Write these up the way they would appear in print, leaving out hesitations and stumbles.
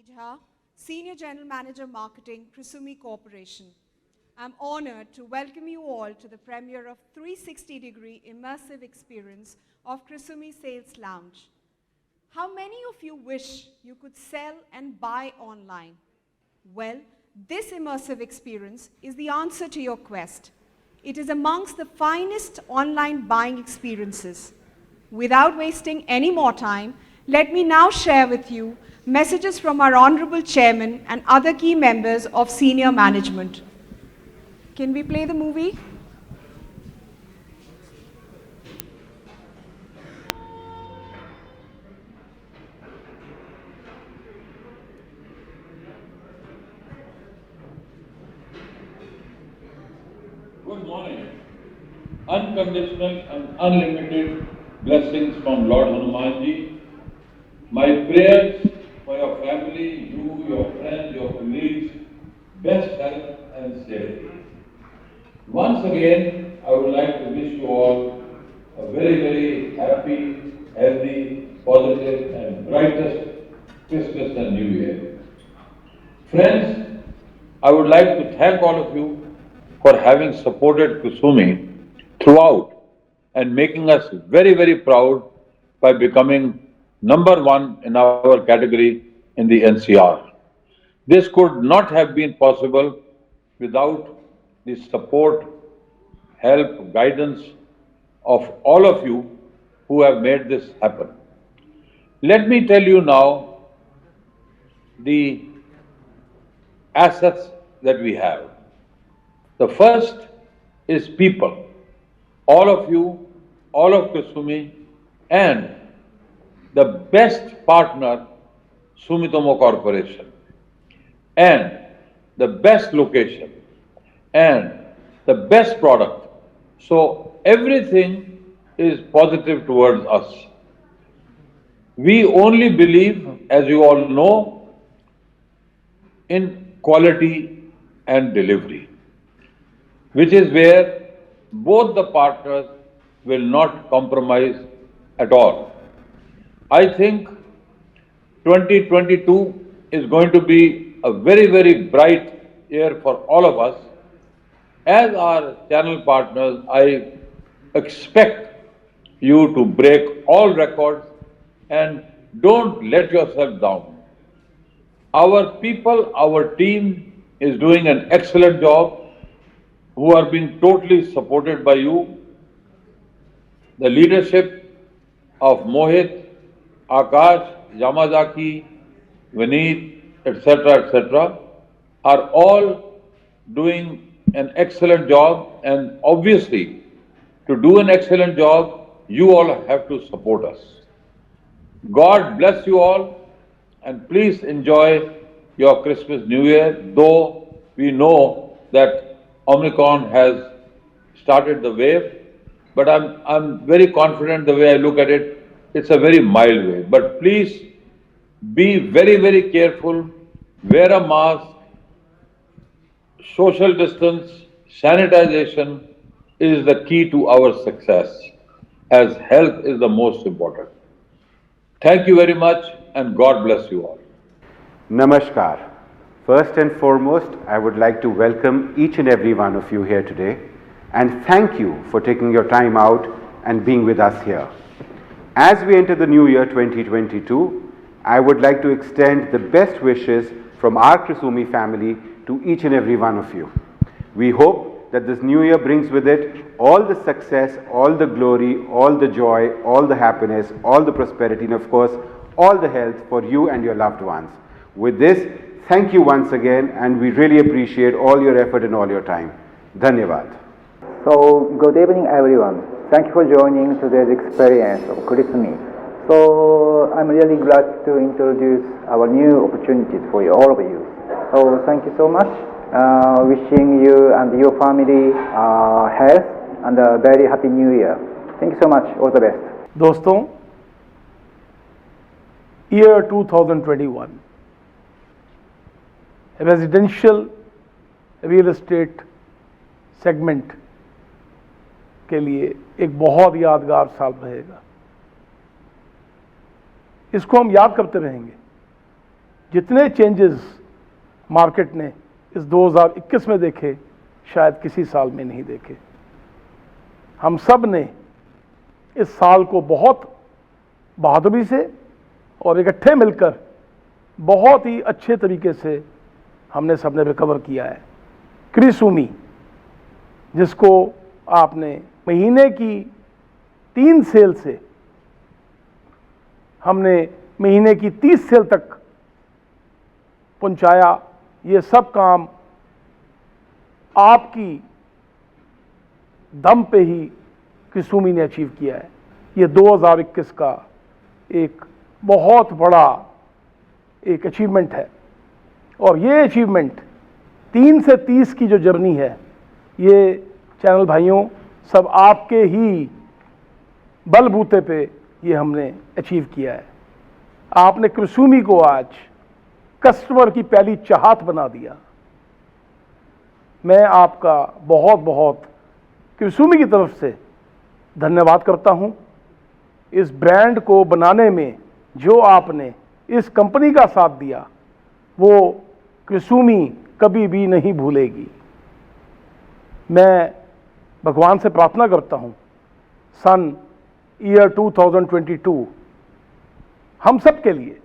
Jha, Senior General Manager Marketing, Krusumi Corporation. I'm honored to welcome you all to the premiere of 360-degree immersive experience of Krusumi Sales Lounge. How many of you wish you could sell and buy online? Well, this immersive experience is the answer to your quest. It is amongst the finest online buying experiences. Without wasting any more time, let me now share with you messages from our Honorable Chairman and other key members of senior management. Can we play the movie? Good morning. Unconditional and unlimited blessings from Lord Hanumanji. My prayers for your family, you, your friends, your colleagues, best health and safety. Once again, I would like to wish you all a very, very happy, healthy, positive and brightest Christmas and New Year. Friends, I would like to thank all of you for having supported Kusumi throughout and making us very, very proud by becoming #1 in our category in the NCR. This could not have been possible without the support, help, guidance of all of you who have made this happen. Let me tell you now the assets that we have. The first is people. All of you, all of Kusumi, and the best partner, Sumitomo Corporation, and the best location, and the best product. So everything is positive towards us. We only believe, as you all know, in quality and delivery, which is where both the partners will not compromise at all. I think 2022 is going to be a very, very bright year for all of us. As our channel partners, I expect you to break all records and don't let yourself down. Our people, our team is doing an excellent job, who are being totally supported by you. The leadership of Mohit, Akash, Yamazaki, Vineet, etc., are all doing an excellent job, and obviously, to do an excellent job, you all have to support us. God bless you all, and please enjoy your Christmas, New Year, though we know that Omicron has started the wave, but I'm very confident the way I look at it, it's a very mild wave. But please be very, very careful, wear a mask, social distance, sanitization is the key to our success, as health is the most important. Thank you very much, and God bless you all. Namaskar. First and foremost, I would like to welcome each and every one of you here today and thank you for taking your time out and being with us here. As we enter the new year 2022, I would like to extend the best wishes from our Krusumi family to each and every one of you. We hope that this new year brings with it all the success, all the glory, all the joy, all the happiness, all the prosperity, and of course, all the health for you and your loved ones. With this, thank you once again, and we really appreciate all your effort and all your time. Dhanyavad. So, good evening everyone. Thank you for joining today's experience of Krusumi. So, I'm really glad to introduce our new opportunities for all of you. So, thank you so much. Wishing you and your family health and a very happy new year. Thank you so much. All the best. दोस्तों, year 2021 residential real estate segment के लिए एक बहुत यादगार साल रहेगा। इसको हम याद करते रहेंगे जितने चेंजेस मार्केट ने इस 2021 में देखे शायद किसी साल में नहीं देखे। हम सब ने इस साल को बहुत बहादुरी से और इकट्ठे मिलकर बहुत ही अच्छे तरीके से हमने सबने रिकवर किया है। क्रिसुमी, जिसको आपने महीने की 3 सेल से हमने महीने की 30 सेल तक पहुंचाया, ये सब काम आपकी दम पे ही क्रिसुमी ने अचीव किया है। ये 2021 का एक बहुत बड़ा एक अचीवमेंट है और ये अचीवमेंट 3 से 30 की जो जर्नी है, ये चैनल भाइयों सब आपके ही बलबूते पे ये हमने अचीव किया है। आपने क्रिसुमी को आज कस्टमर की पहली चाहत बना दिया। मैं आपका बहुत बहुत क्रिसुमी की तरफ से धन्यवाद करता हूं। इस ब्रांड को बनाने में जो आपने इस कंपनी का साथ दिया वो क्रिसुमी कभी भी नहीं भूलेगी। मैं भगवान से प्रार्थना करता हूं सन ईयर 2022 हम सब के लिए,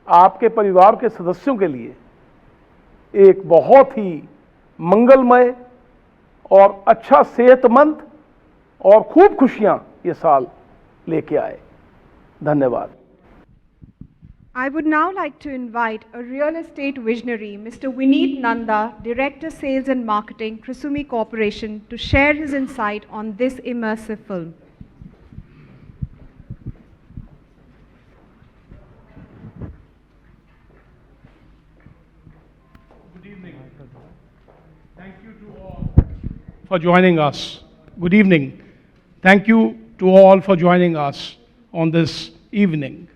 आपके परिवार के सदस्यों के लिए एक बहुत ही मंगलमय और अच्छा, सेहतमंद और खूब खुशियां ये साल लेके आए। धन्यवाद। I would now like to invite a real estate visionary, Mr. Vineet Nanda, Director Sales and Marketing, Cressumi Corporation, to share his insight on this immersive film. Good evening. Thank you to all for joining us. Good evening. Thank you to all for joining us on this evening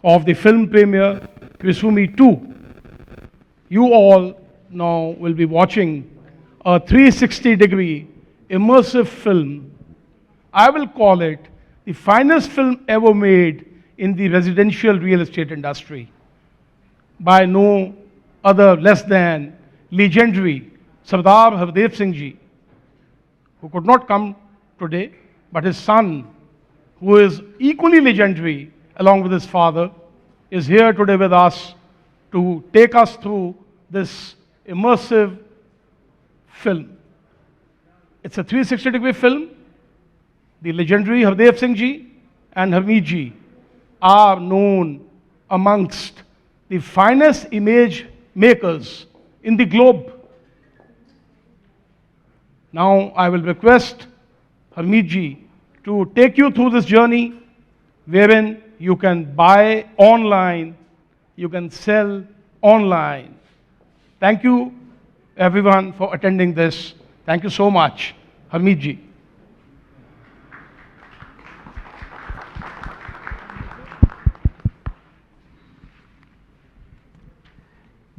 of the film premiere Cressumi 2. You all now will be watching a 360-degree immersive film. I will call it the finest film ever made in the residential real estate industry by no other less than legendary Sardar Hardev Singh Ji, who could not come today, but his son, who is equally legendary along with his father, is here today with us to take us through this immersive film. It's a 360-degree film. The legendary Hardev Singh Ji and Harmeet Ji are known amongst the finest image makers in the globe. Now I will request Harmeet Ji to take you through this journey wherein you can buy online, you can sell online. Thank you everyone for attending this. Thank you so much. Harmeet Ji.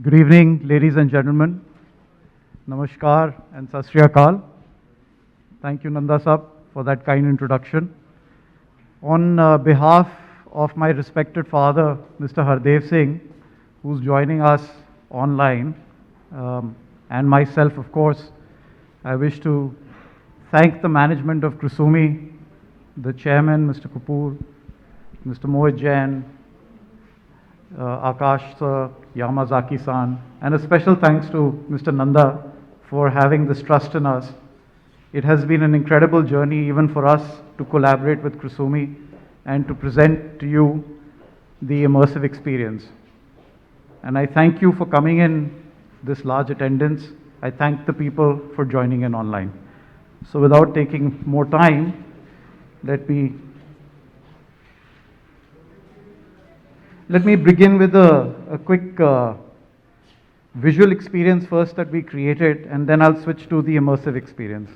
Good evening, ladies and gentlemen. Namaskar and Sat Sri Akal. Thank you, Nanda Sahab, for that kind introduction. On behalf of my respected father, Mr. Hardev Singh, who's joining us online, and myself, of course, I wish to thank the management of Cressumi, the chairman, Mr. Kapoor, Mr. Mohit Jain, Akash sir, Yamazaki-san, and a special thanks to Mr. Nanda for having this trust in us. It has been an incredible journey even for us to collaborate with Cressumi and to present to you the immersive experience. And I thank you for coming in this large attendance. I thank the people for joining in online. So without taking more time, let me begin with a quick visual experience first that we created, and then I'll switch to the immersive experience.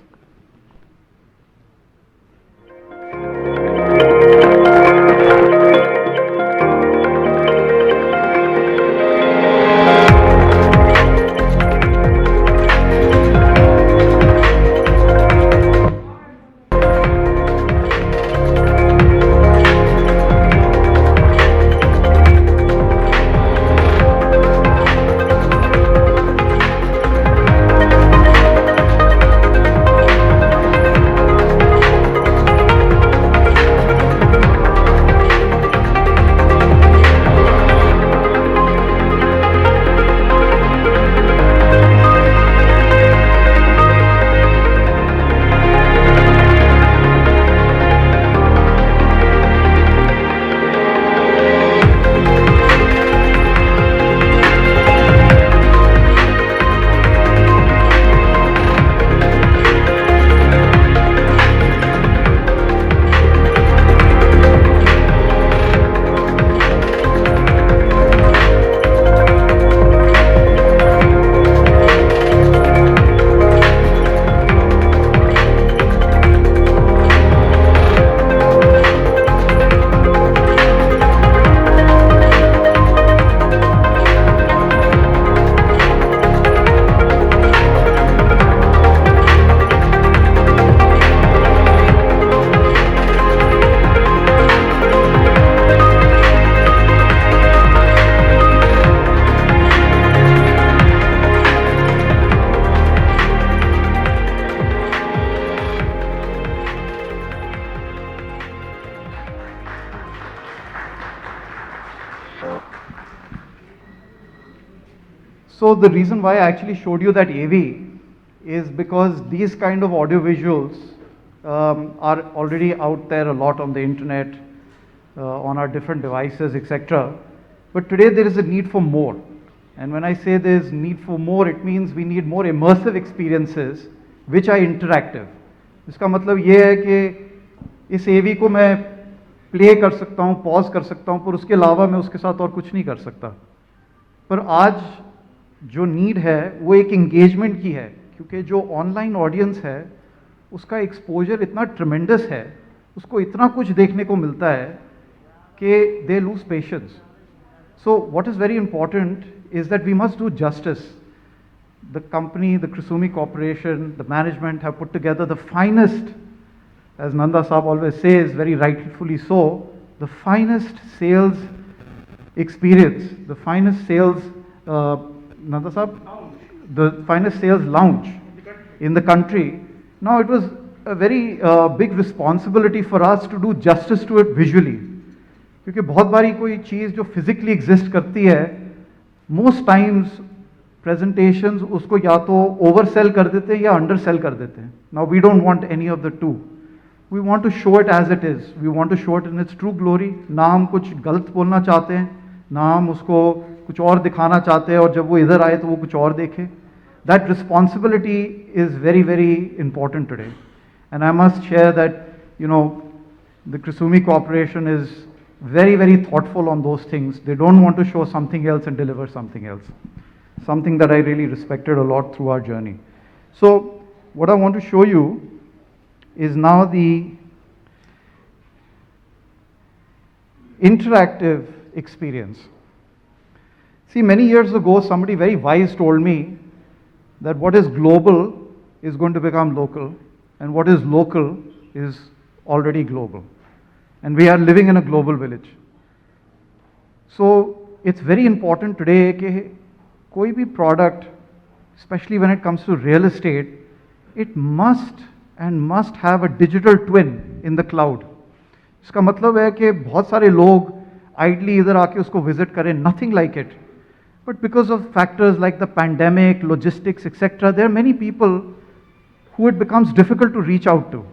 So the reason why I actually showed you that AV is because these kind of audio visuals are already out there a lot on the internet, on our different devices, etc. But today there is a need for more. And when I say there is need for more, it means we need more immersive experiences which are interactive. इसका मतलब ये है कि इस AV को मैं play कर सकता हूँ, पॉज कर सकता हूँ, पर उसके अलावा मैं उसके साथ और कुछ नहीं कर सकता. पर आज जो नीड है वो एक इंगेजमेंट की है, क्योंकि जो ऑनलाइन ऑडियंस है उसका एक्सपोजर इतना ट्रमेंडस है, उसको इतना कुछ देखने को मिलता है कि they lose patience. So what is very important is that we must do justice. The company, the Krisumi Corporation, the management have put together the finest, as Nanda Saab always says, very rightfully so, the finest sales experience, the finest sales, Nanda Saab, the finest sales lounge in the country. Now it was a very big responsibility for us to do justice to it visually. क्योंकि बहुत बारी कोई चीज़ जो physically exist करती है, most times presentations उसको या तो ओवर सेल कर देते हैं या अंडर सेल कर देते हैं. Now we don't want any of the two. We want to show it as it is. We want to show it in its true glory. ना हम कुछ गलत बोलना चाहते हैं, ना हम उसको कुछ और दिखाना चाहते हैं और जब वो इधर आए तो वो कुछ और देखे. That responsibility is very very important today. And I must share that the Krisumi Corporation is very, very thoughtful on those things. They don't want to show something else and deliver something else. Something that I really respected a lot through our journey. So, what I want to show you is now the interactive experience. See, many years ago, somebody very wise told me that what is global is going to become local, and what is local is already global. And we are living in a global village. So it's very important today कि कोई भी product, especially when it comes to real estate, it must have a digital twin in the cloud. इसका मतलब है कि बहुत सारे लोग idly इधर आके उसको visit करें, nothing like it. But because of factors like the pandemic, logistics, etc., there are many people who it becomes difficult to reach out to.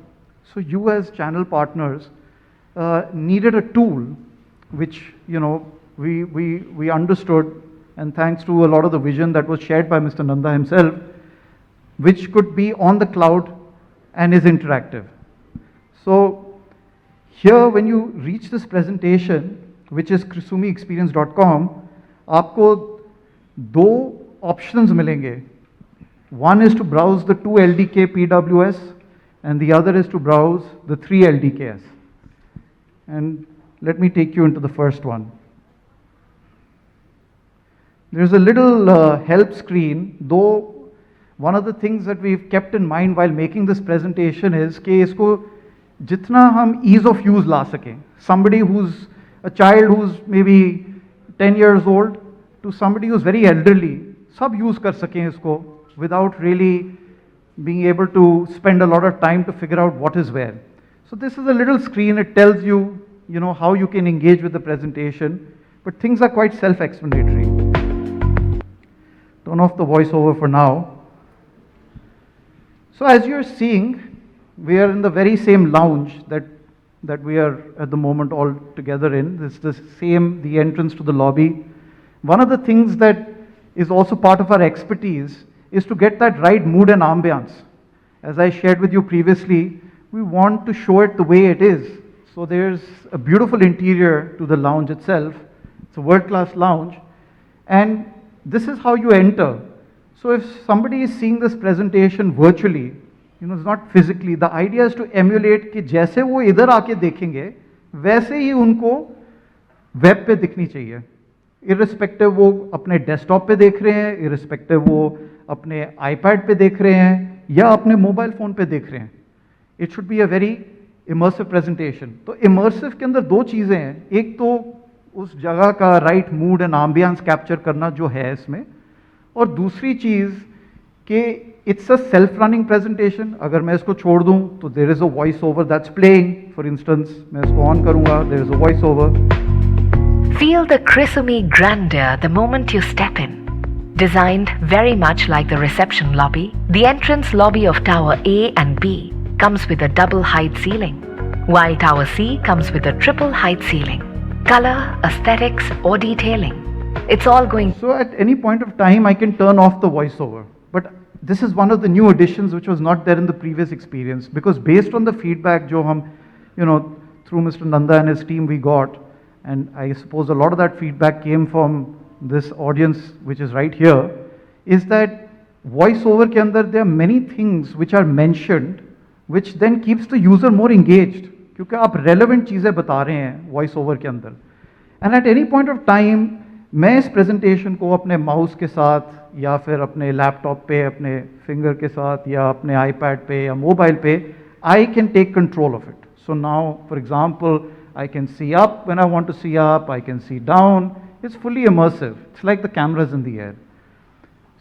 So you as channel partners needed a tool which we understood, and thanks to a lot of the vision that was shared by Mr. Nanda himself, which could be on the cloud and is interactive. So here when you reach this presentation, which is KrisumiExperience.com, आपको दो options मिलेंगे. One is to browse the 2 LDK PWS and the other is to browse the 3 LDKs. And let me take you into the first one. There's a little help screen, though one of the things that we've kept in mind while making this presentation is कि इसको जितना हम ease of use ला सकें. Somebody who's a child who's maybe 10 years old to somebody who's very elderly, सब use कर सकें इसको without really being able to spend a lot of time to figure out what is where. So this is a little screen. It tells you, how you can engage with the presentation, but things are quite self-explanatory. Turn off the voiceover for now. So as you're seeing, we are in the very same lounge that we are at the moment all together in. It's the entrance to the lobby. One of the things that is also part of our expertise is to get that right mood and ambiance. As I shared with you previously, we want to show it the way it is. So there's a beautiful interior to the lounge itself. It's a world-class lounge. And this is how you enter. So if somebody is seeing this presentation virtually, it's not physically, the idea is to emulate कि जैसे वो इधर आके देखेंगे, वैसे ही उनको web पे दिखनी चाहिए. Irrespective वो अपने डेस्कटॉप पे देख रहे हैं, irrespective वो अपने iPad पे देख रहे हैं या अपने मोबाइल फ़ोन पे देख रहे हैं. It should be a very immersive presentation. तो immersive के अंदर दो चीज़ें हैं. एक तो उस जगह का right mood and ambience capture करना जो है इसमें, और दूसरी चीज़ कि it's a self-running presentation. अगर मैं इसको छोड़ दूँ तो there is a voice over that's playing. For instance, मैं इसको on करूँगा, there is a voice over. Feel the Krisumi grandeur the moment you step in. Designed very much like the reception lobby, the entrance lobby of Tower A and B comes with a double height ceiling, while Tower C comes with a triple height ceiling. Color, aesthetics, or detailing, it's all going. So at any point of time, I can turn off the voiceover. But this is one of the new additions which was not there in the previous experience, because based on the feedback jo hum, through Mr. Nanda and his team we got, and I suppose a lot of that feedback came from this audience which is right here, is that voiceover ke andar there are many things which are mentioned which then keeps the user more engaged, क्योंकि आप relevant चीज़ें बता रहे हैं voice over के अंदर. And at any point of time, मैं इस presentation को अपने mouse के साथ या फिर अपने laptop पे, अपने finger के साथ या अपने iPad पे या mobile पे, I can take control of it. So now, for example, I can see up when I want to see up, I can see down. It's fully immersive. It's like the camera's in the air.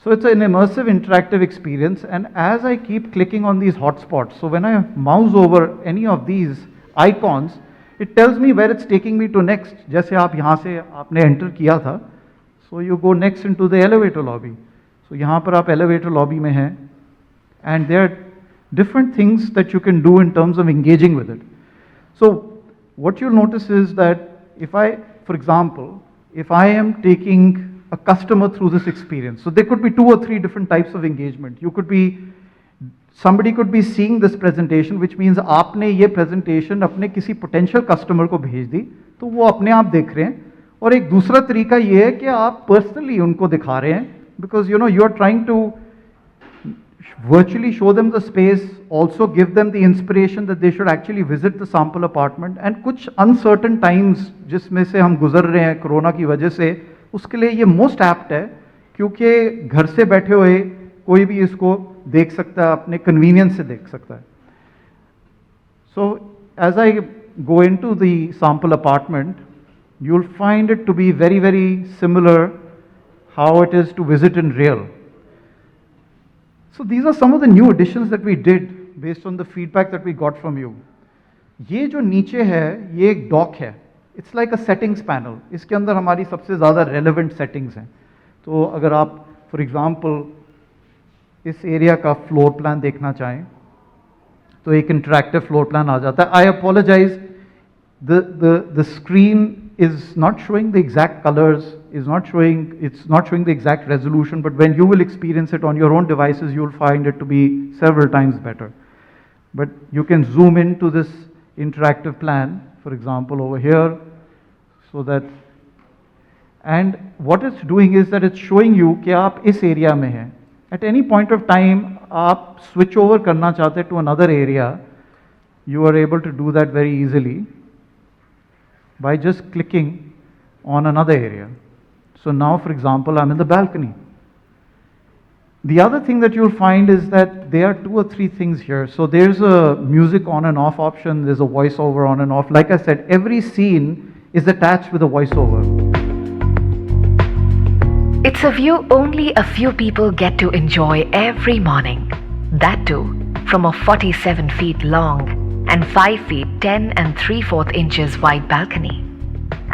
So it's an immersive interactive experience, and as I keep clicking on these hotspots, so when I mouse over any of these icons, it tells me where it's taking me to next. जैसे आप यहाँ से आपने enter किया था, so you go next into the elevator lobby. So यहाँ पर आप elevator lobby में हैं, and there are different things that you can do in terms of engaging with it. So what you'll notice is that if I, for example, if I am taking a customer through this experience, so there could be 2 or 3 different types of engagement. You could be, somebody could be seeing this presentation, which means आपने ये presentation अपने किसी potential customer को भेज दी, तो वो अपने आप देख रहे हैं. और एक दूसरा तरीका ये है कि आप personally उनको दिखा रहे हैं, because you are trying to virtually show them the space, also give them the inspiration that they should actually visit the sample apartment. And कुछ uncertain times जिसमें से हम गुजर रहे हैं कोरोना की वजह से, उसके लिए ये मोस्ट एप्ट है, क्योंकि घर से बैठे हुए कोई भी इसको देख सकता है, अपने कन्वीनियंस से देख सकता है. So as I go into the sample apartment, you will find it to be very very similar how it is to visit in real. So these are some of the new additions that we did based on the feedback that we got from you. ये जो नीचे है, ये एक dock है. It's like a settings panel. इसके अंदर हमारी सबसे ज़्यादा relevant settings हैं. तो अगर आप, for example, इस area का floor plan देखना चाहें, तो एक interactive floor plan आ जाता है. I apologize, the screen is not showing the exact colors, it's not showing the exact resolution, but when you will experience it on your own devices, you will find it to be several times better. But you can zoom into this interactive plan, for example, over here, so that, and what it's doing is that it's showing you कि आप इस area में हैं. At any point of time, आप switch over करना चाहते to another area, you are able to do that very easily by just clicking on another area. So now, for example, I'm in the balcony. The other thing that you'll find is that there are 2 or 3 things here. So there's a music on and off option, there's a voiceover on and off. Like I said, every scene is attached with a voiceover. It's a view only a few people get to enjoy every morning. That too, from a 47 feet long and 5 feet 10 and 3/4 inches wide balcony.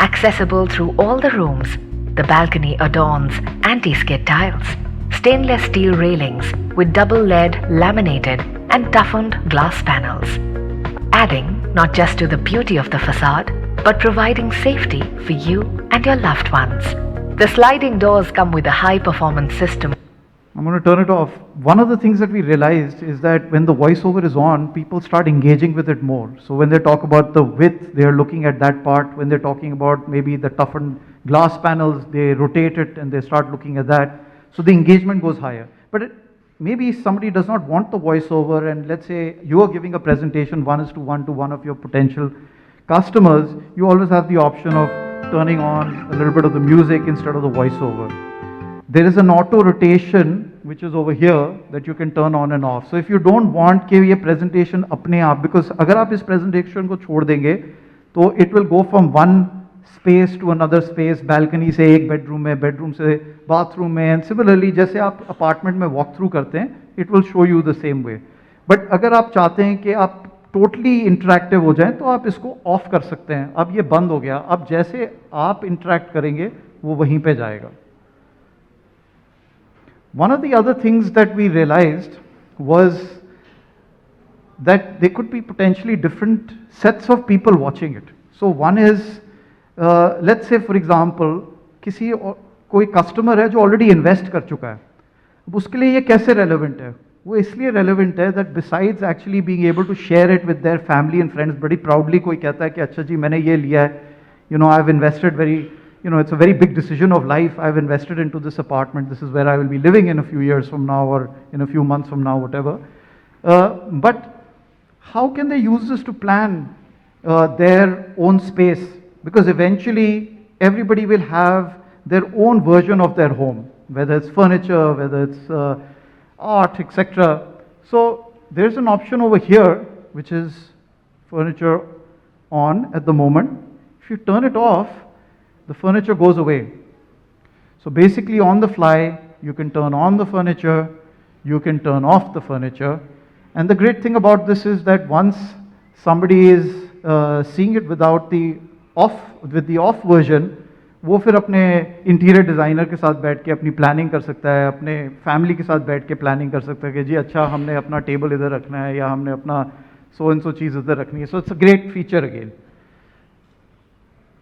Accessible through all the rooms, the balcony adorns anti-skid tiles, stainless steel railings with double lead laminated and toughened glass panels, adding not just to the beauty of the facade, but providing safety for you and your loved ones. The sliding doors come with a high-performance system. I'm going to turn it off. One of the things that we realized is that when the voiceover is on, people start engaging with it more. So when they talk about the width, they're looking at that part. When they're talking about maybe the toughened glass panels, they rotate it and they start looking at that. So the engagement goes higher. But maybe somebody does not want the voiceover, and let's say you are giving a presentation 1:1 to one of your potential customers, you always have the option of turning on a little bit of the music instead of the voiceover. There is an auto rotation which is over here that you can turn on and off. So if you don't want कि ये presentation अपने आप, because अगर आप इस presentation को छोड़ देंगे तो it will go from one space to another space, balcony से एक bedroom में, bedroom से bathroom में, and similarly जैसे आप apartment में walk through करते हैं, it will show you the same way. But अगर आप चाहते हैं कि आप totally interactive हो जाएं तो आप इसको off कर सकते हैं. अब ये बंद हो गया. अब जैसे आप interact करेंगे वो वहीं पे जाएगा. One of the other things that we realized was that there could be potentially different sets of people watching it. So one is, let's say for example, कोई कस्टमर है जो ऑलरेडी इन्वेस्ट कर चुका है, अब उसके लिए ये कैसे रेलेवेंट है? वो इसलिए रेलेवेंट है that besides actually being able to share it with their family and friends, बड़ी प्राउडली कोई कहता है कि अच्छा जी मैंने ये लिया है, you know I have invested very, you know, it's a very big decision of life. I've invested into this apartment. This is where I will be living in a few years from now or in a few months from now, whatever. But how can they use this to plan their own space? Because eventually everybody will have their own version of their home, whether it's furniture, whether it's art, etc. So there's an option over here, which is furniture on at the moment. If you turn it off, the furniture goes away. So basically on the fly, you can turn on the furniture, you can turn off the furniture. And the great thing about this is that once somebody is seeing it without the with the off version, वो फिर अपने interior designer के साथ बैठ के अपनी planning कर सकता है, अपने फैमिली के साथ बैठ के प्लानिंग कर सकता है कि जी अच्छा हमने अपना टेबल इधर रखना है या हमने अपना सो एंड सो चीज़ इधर रखनी है. So it's a great feature again.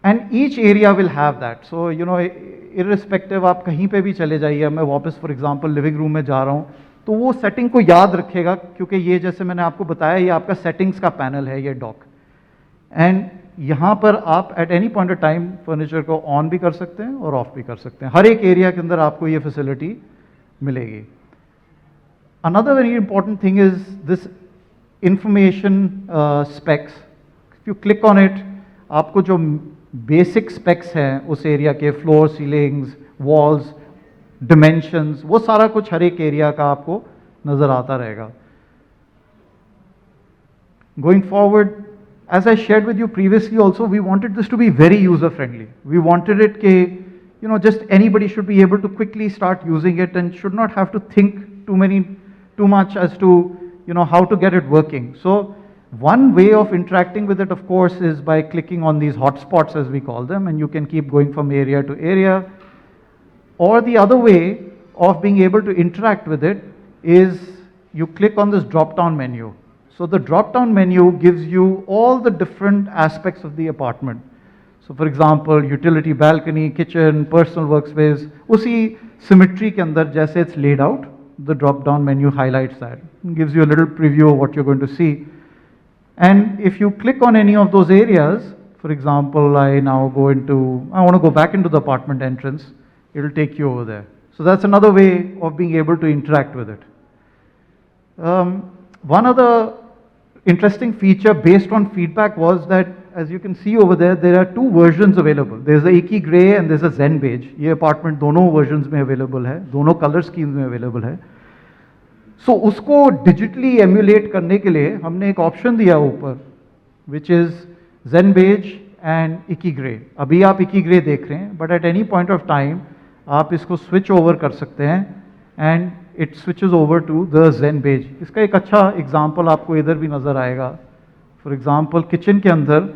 And each area will have that. So you know irrespective आप कहीं पे भी चले जाइए, मैं वापस फॉर एग्जांपल लिविंग रूम में जा रहा हूँ तो वो सेटिंग को याद रखेगा, क्योंकि ये जैसे मैंने आपको बताया ये आपका सेटिंग्स का पैनल है ये डॉक. एंड यहाँ पर आप at any point of time furniture को ऑन भी कर सकते हैं और ऑफ भी कर सकते हैं. हर एक एरिया के अंदर आपको ये फैसिलिटी मिलेगी. Another very important thing is this information specs. If you click on it, आपको जो बेसिक स्पेक्स हैं उस एरिया के, फ्लोर, सीलिंग्स, वॉल्स, डिमेंशंस, वो सारा कुछ हर एक एरिया का आपको नजर आता रहेगा. Going forward, as I shared with you previously also, we wanted this to be very user friendly. We wanted it ke, you know, just anybody should be able to quickly start using it and should not have to think too much as to, you know, how to get it working. So one way of interacting with it, of course, is by clicking on these hotspots as we call them, and you can keep going from area to area. Or the other way of being able to interact with it is you click on this drop down menu. So the drop down menu gives you all the different aspects of the apartment. So for example, utility balcony, kitchen, personal workspace, usi symmetry ke andar jaise it's laid out, the drop down menu highlights that, and gives you a little preview of what you're going to see. And if you click on any of those areas, for example, I want to go back into the apartment entrance, it'll take you over there. So that's another way of being able to interact with it. One other interesting feature based on feedback was that, as you can see over there, there are two versions available. There's a Icky Grey and there's a Zen Beige. ये apartment दोनों versions में available है, दोनों color schemes में available है. So उसको digitally emulate करने के लिए हमने एक option दिया ऊपर, which is Zen Beige and Icky Grey. अभी आप Icky Grey देख रहे हैं, but at any point of time आप इसको switch over कर सकते हैं and it switches over to the Zen Beige. इसका एक अच्छा example आपको इधर भी नजर आएगा. For example, kitchen के अंदर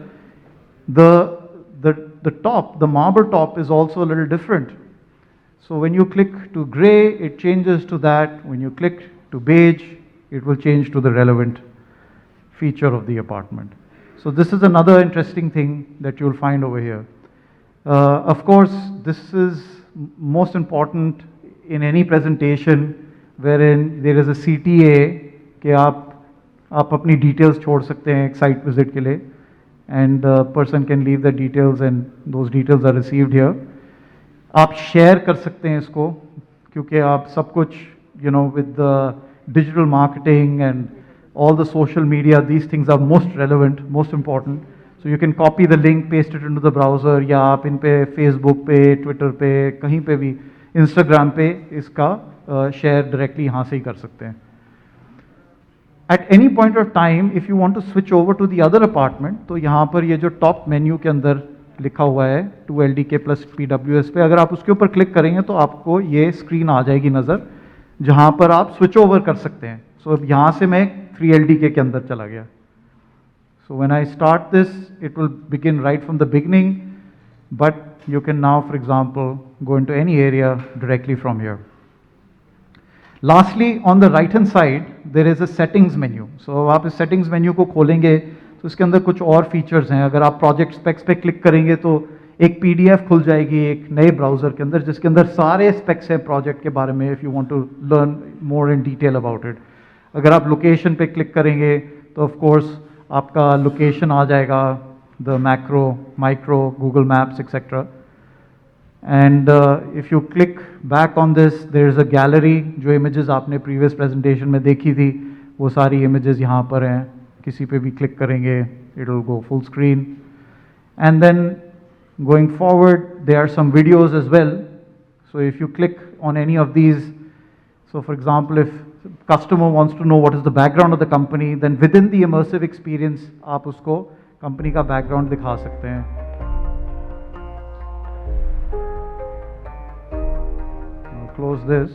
the top, the marble top is also a little different. So when you click to gray, it changes to that. When you click to beige, it will change to the relevant feature of the apartment. So this is another interesting thing that you'll find over here. Of course, this is most important in any presentation wherein there is a CTA कि आप अपनी details छोड़ सकते हैं एक site visit के लिए, and the person can leave the details and those details are received here. आप share कर सकते हैं इसको, क्योंकि आप सब कुछ, you know, with the digital marketing and all the social media, these things are most relevant, most important. So you can copy the link, paste it into the browser, या आप इन पे Facebook पे, Twitter पे, कहीं पे भी, Instagram पे इसका share directly यहाँ से ही कर सकते हैं. At any point of time, if you want to switch over to the other apartment, तो यहाँ पर ये जो top menu के अंदर लिखा हुआ है 2LDK plus PWS पे, अगर आप उसके ऊपर क्लिक करेंगे तो आपको ये स्क्रीन आ जाएगी नज़र, जहाँ पर आप स्विच ओवर कर सकते हैं. सो अब यहाँ से मैं 3LDK के अंदर चला गया. So when I start this, it will begin right from the beginning, but you can now, for example, go into any area directly from here. Lastly, on the right hand side, there is a settings menu. So आप इस settings menu को खोलेंगे तो इसके अंदर कुछ और features हैं. अगर आप project specs पे click करेंगे तो एक PDF खुल जाएगी एक नए browser के अंदर जिसके अंदर सारे specs हैं project के बारे में if you want to learn more in detail about it. अगर आप location पे click करेंगे तो of course आपका location आ जाएगा, the macro, micro, Google Maps, etc. And if you click back on this, there is a gallery. जो images आपने previous presentation में देखी थी, वो सारी images यहाँ पर हैं. किसी पे भी click करेंगे, it will go full screen. And then going forward, there are some videos as well. So if you click on any of these, so for example, if customer wants to know what is the background of the company, then within the immersive experience, आप उसको company का background दिखा सकते हैं. Close this.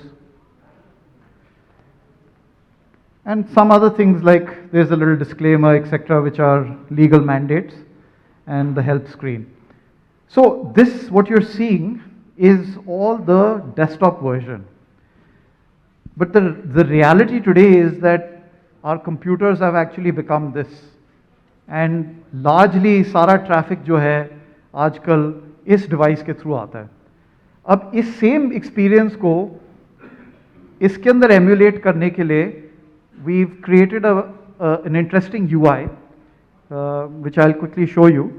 And some other things like there's a little disclaimer, etc., which are legal mandates, and the help screen. So this, what you're seeing, is all the desktop version. But the reality today is that our computers have actually become this. And largely सारा traffic जो है आजकल इस device के through आता है. अब इस सेम एक्सपीरियंस को इसके अंदर एम्यूलेट करने के लिए we've created an interesting UI which I'll quickly show you.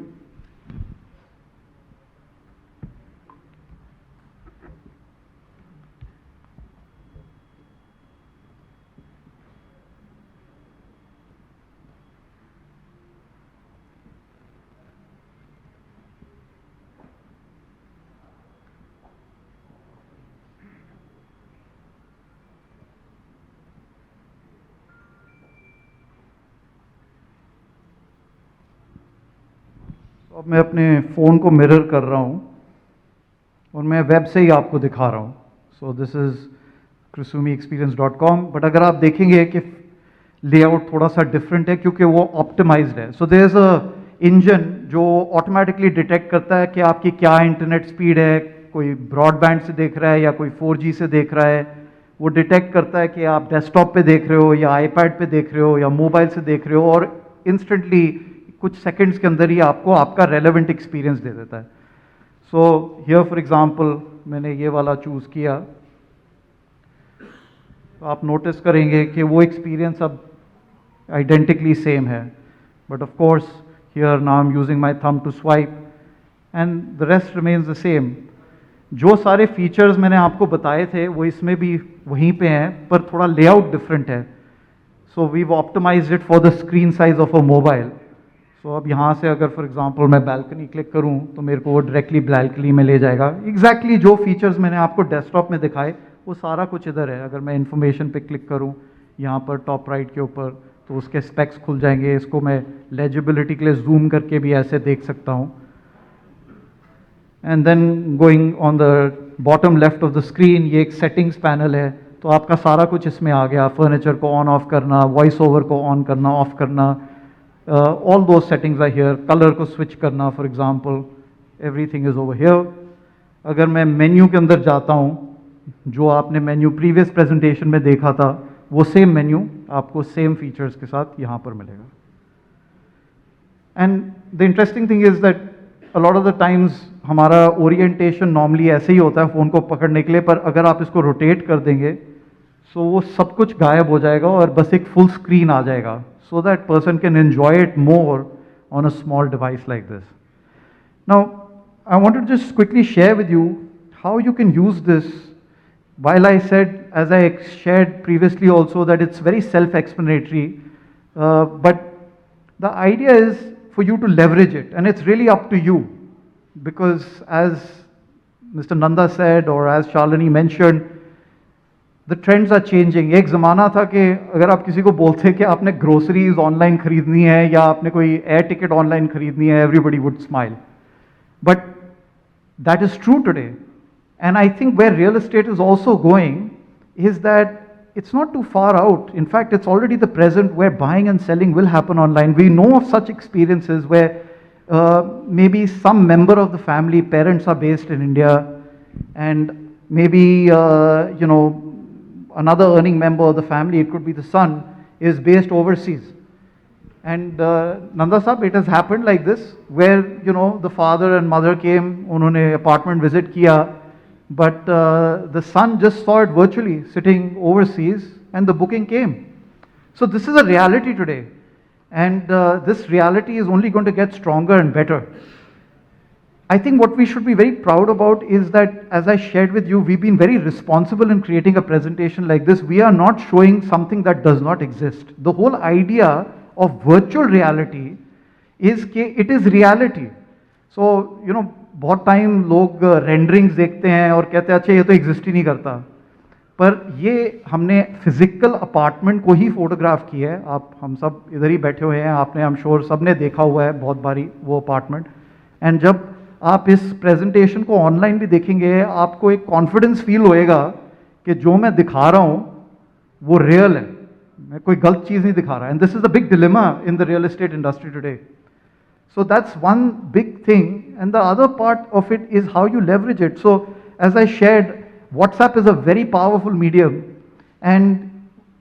अब मैं अपने फ़ोन को मिरर कर रहा हूँ और मैं वेब से ही आपको दिखा रहा हूँ. So this is KrisumiExperience.com. But अगर आप देखेंगे कि लेआउट थोड़ा सा डिफरेंट है क्योंकि वो ऑप्टिमाइज्ड है. So there is a engine जो ऑटोमेटिकली डिटेक्ट करता है कि आपकी क्या इंटरनेट स्पीड है, कोई ब्रॉडबैंड से देख रहा है या कोई 4G से देख रहा है. वो डिटेक्ट करता है कि आप डेस्कटॉप पे देख रहे हो या आईपैड पे देख रहे हो या मोबाइल से देख रहे हो और इंस्टेंटली कुछ सेकंड्स के अंदर ही आपको आपका रेलेवेंट एक्सपीरियंस दे देता है. सो हियर फॉर एग्जांपल मैंने ये वाला चूज़ किया तो आप नोटिस करेंगे कि वो एक्सपीरियंस अब आइडेंटिकली सेम है. But of course here now I am using my thumb to swipe and the rest remains the same. जो सारे फीचर्स मैंने आपको बताए थे वो इसमें भी वहीं पे हैं पर थोड़ा लेआउट डिफरेंट है. So we've optimised it for the screen size of a mobile. So अब यहाँ से अगर फॉर एग्जांपल मैं बैल्कनी क्लिक करूँ तो मेरे को वो डायरेक्टली बैल्कनी में ले जाएगा. एग्जैक्टली जो फीचर्स मैंने आपको डेस्कटॉप में दिखाए वो सारा कुछ इधर है. अगर मैं इन्फॉर्मेशन पे क्लिक करूँ यहाँ पर टॉप राइट के ऊपर तो उसके स्पेक्स खुल जाएंगे. इसको मैं लेजिबिलिटी के लिए जूम करके भी ऐसे देख सकता हूँ. And then going on the bottom left of the screen ये एक सेटिंग्स पैनल है. तो आपका सारा कुछ इसमें आ गया. फर्नीचर को ऑन ऑफ करना, वॉइस ओवर को ऑन करना ऑफ करना, all those settings are here. Colour को स्विच करना for example, everything is over here. अगर मैं मेन्यू के अंदर जाता हूँ, जो आपने मेन्यू प्रीवियस प्रेजेंटेशन में देखा था वो सेम मेन्यू आपको सेम फीचर्स के साथ यहाँ पर मिलेगा. And the interesting thing is that a lot of the times हमारा ओरिएंटेशन नॉर्मली ऐसे ही होता है फ़ोन को पकड़ने के लिए, पर अगर आप इसको रोटेट कर देंगे सो वो सब कुछ गायब हो जाएगा और बस एक फुल स्क्रीन आ जाएगा. So that person can enjoy it more on a small device like this. Now, I want to just quickly share with you how you can use this. While I said, as I shared previously also, that it's very self-explanatory, but the idea is for you to leverage it, and it's really up to you. Because as Mr. Nanda said, or as Shalini mentioned, the trends are changing. एक ज़माना था कि अगर आप किसी को बोलते कि आपने ग्रोसरीज ऑनलाइन खरीदनी है या आपने कोई एयर टिकट ऑनलाइन खरीदनी है, everybody would smile. But that is true today. And I think where real estate is also going is that it's not too far out. In fact, it's already the present where buying and selling will happen online. We know of such experiences where maybe some member of the family, parents are based in India, and maybe, another earning member of the family, it could be the son, is based overseas. And Nanda Sahab, it has happened like this, where, you know, the father and mother came, unhone apartment visit kiya, but the son just saw it virtually, sitting overseas, and the booking came. So this is a reality today. And this reality is only going to get stronger and better. I think what we should be very proud about is that, as I shared with you, we've been very responsible in creating a presentation like this. We are not showing something that does not exist. The whole idea of virtual reality is that it is reality. So, you know, बहुत time लोग रेंडरिंग्स देखते हैं और कहते हैं अच्छा ये तो एग्जिस्ट ही नहीं करता, पर ये हमने फिजिकल अपार्टमेंट को ही फोटोग्राफ किया है. आप हम सब इधर ही बैठे हुए हैं, आपने आई एम श्योर सबने देखा हुआ है बहुत बारी वो अपार्टमेंट. एंड जब आप इस प्रेजेंटेशन को ऑनलाइन भी देखेंगे, आपको एक कॉन्फिडेंस फील होएगा कि जो मैं दिखा रहा हूँ वो रियल है, मैं कोई गलत चीज़ नहीं दिखा रहा. And this is the big dilemma in the real estate industry today. So that's one big thing, and the other part of it is how you leverage it. So as I shared, WhatsApp is a very powerful medium, and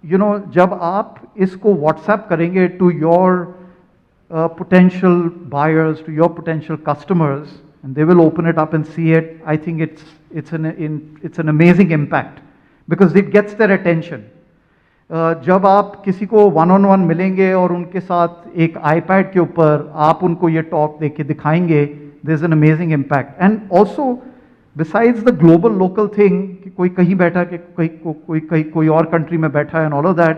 you know, जब आप इसको WhatsApp करेंगे to your potential buyers, to your potential customers, and they will open it up and see it, I think it's an amazing impact because it gets their attention. जब आप किसी को one on one मिलेंगे और उनके साथ एक iPad के ऊपर आप उनको ये टॉक देख के दिखाएंगे, there is an amazing impact. And also besides the global local thing कि कोई कहीं बैठा कि कोई और कंट्री में बैठा है and all of that,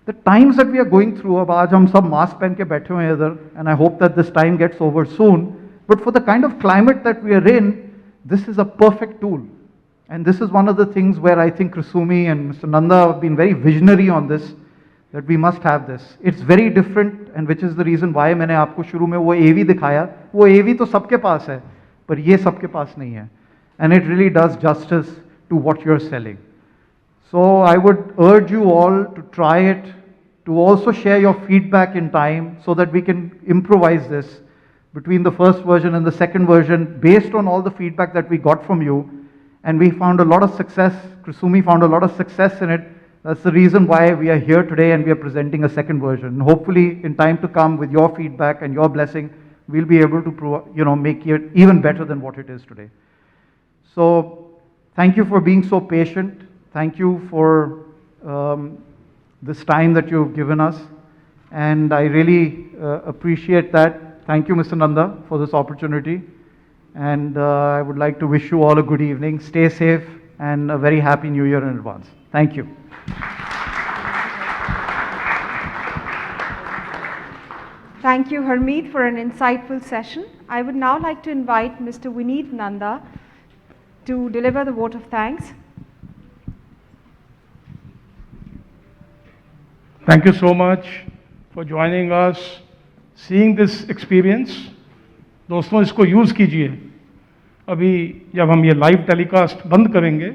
the times that we are going through, अब आज हम सब मास्क पहन के बैठे हुए हैं इधर, and I hope that this time gets over soon, but for the kind of climate that we are in, this is a perfect tool. And this is one of the things where I think Kusumi and Mr. Nanda have been very visionary on this, that we must have this. It's very different, and which is the reason why मैंने आपको शुरू में वो AV दिखाया. वो AV तो सबके पास है, पर ये सबके पास नहीं है. And it really does justice to what you're selling. So I would urge you all to try it, to also share your feedback in time so that we can improvise this between the first version and the second version based on all the feedback that we got from you. And we found a lot of success, Kusumi found a lot of success in it. That's the reason why we are here today and we are presenting a second version. And hopefully in time to come, with your feedback and your blessing, we'll be able to make it even better than what it is today. So thank you for being so patient. Thank you for this time that you've given us. And I really appreciate that. Thank you, Mr. Nanda, for this opportunity. And I would like to wish you all a good evening. Stay safe and a very happy New Year in advance. Thank you. Thank you, Harmeet, for an insightful session. I would now like to invite Mr. Vineet Nanda to deliver the vote of thanks. Thank you so much for joining us, seeing this experience. दोस्तों, इसको use कीजिए. अभी जब हम ये live telecast बंद करेंगे,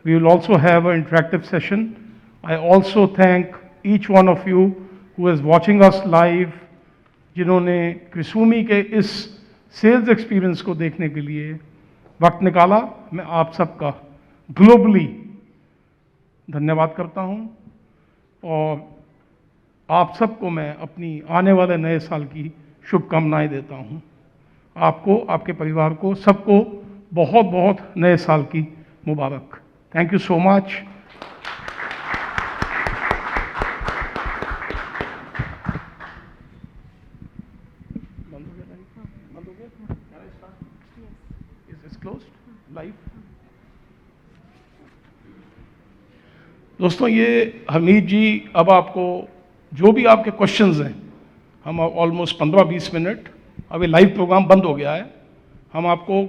we will also have a interactive session. I also thank each one of you who is watching us live, जिन्होंने क्रिसूमी के इस सेल्स एक्सपीरियंस को देखने के लिए वक्त निकाला. मैं आप सबका ग्लोबली धन्यवाद करता हूँ और आप सबको मैं अपनी आने वाले नए साल की शुभकामनाएं देता हूँ. आपको, आपके परिवार को, सबको बहुत बहुत नए साल की मुबारक. Thank you so much. दोस्तों, ये हमीद जी अब आपको जो भी आपके क्वेश्चंस हैं, हम ऑलमोस्ट 15-20 मिनट, अभी लाइव प्रोग्राम बंद हो गया है, हम आपको